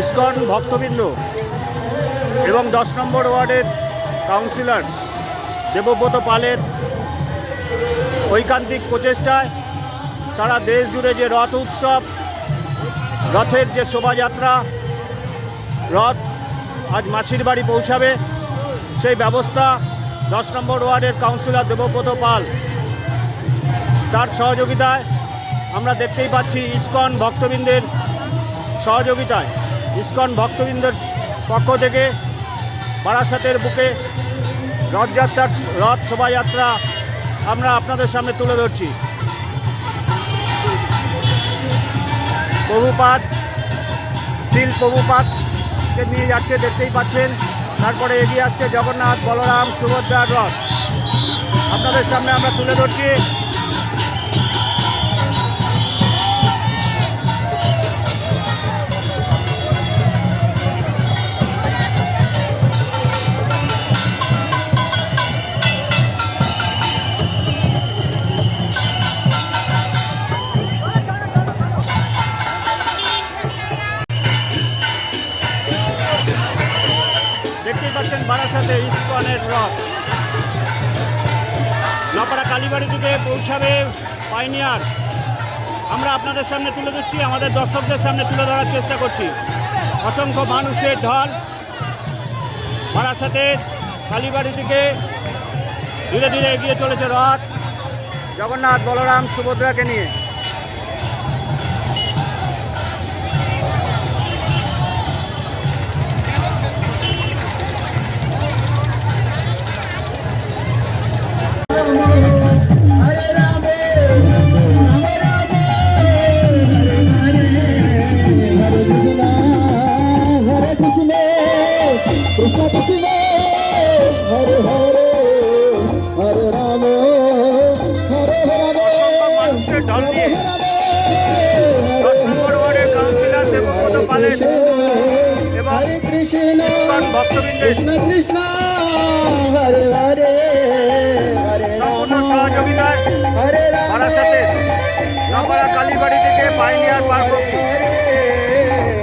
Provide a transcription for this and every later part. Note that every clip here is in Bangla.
ইসকন ভক্তবৃন্দ এবং 10 নম্বর ওয়ার্ডের কাউন্সিলর দেবব্রত পালের ঐকান্তিক প্রচেষ্টায় সারা দেশ জুড়ে যে রথ উৎসব, রথের যে শোভাযাত্রা, রথ আজ মাসির বাড়ি পৌঁছাবে, সেই ব্যবস্থা 10 নম্বর ওয়ার্ডের কাউন্সিলর দেবব্রত পাল তার সহযোগিতায় আমরা দেখতেই পাচ্ছি। ইসকন ভক্তবৃন্দের সহযোগিতায়, ইসকন ভক্তবৃন্দের পক্ষ থেকে বারাসাতের বুকে রথযাত্রার রথ শোভাযাত্রা আমরা আপনাদের সামনে তুলে ধরছি। প্রভুপাদ শিল প্রভুপাদকে নিয়ে যাচ্ছে, দেখতেই পাচ্ছেন। তারপরে এগিয়ে আসছে জগন্নাথ, বলরাম, সুভদ্রার রথ আপনাদের সামনে আমরা তুলে ধরছি। দেখতেই পাচ্ছেন বারাসাতে ইসকনের রথ নপাড়া কালীবাড়ি থেকে পৌঁছাবে পাইনিয়ার। আমরা আপনাদের সামনে তুলে দিচ্ছি, আমাদের দর্শকদের সামনে তুলে ধরার চেষ্টা করছি। অসংখ্য মানুষের ঢল বারাসাতে কালীবাড়ি থেকে ধীরে ধীরে এগিয়ে চলেছে রথ জগন্নাথ, বলরাম, সুভদ্রাকে নিয়ে। কৃষ্ণ কৃষ্ণ হরে হরে হরে রাম হরে রাম। মানুষের ঢল নিয়ে 10 নম্বর ওয়ার্ডের কাউন্সিলর দেবব্রত পালের এবং ইসকন ভক্তবৃন্দের কৃষ্ণ হরে হরে হরে সম্পূর্ণ সহযোগিতায় বারাসাতের নপাড়া কালীবাড়ি থেকে পাইনিয়ার পার্ক অবধি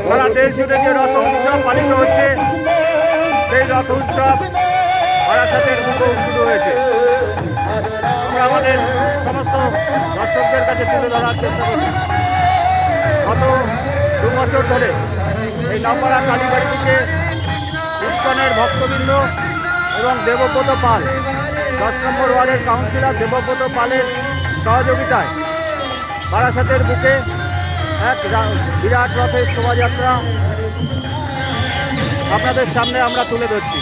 সারা দেশ জুড়ে যে রথ উৎসব পালিত হচ্ছে, সেই রথ উৎসব বারাসাতের বুকেও শুরু হয়েছে। আমরা আমাদের সমস্ত দর্শকদের কাছে তুলে ধরার চেষ্টা করছি। গত 2 বছর ধরে এই নপাড়া কালীবাড়ি থেকে ইসকনের ভক্তবৃন্দ এবং দেবব্রত পাল 10 নম্বর ওয়ার্ডের কাউন্সিলর দেবব্রত পালের সহযোগিতায় বারাসাতের বুকে এক বিরাট রথের শোভাযাত্রা আপনাদের সামনে আমরা তুলে ধরছি।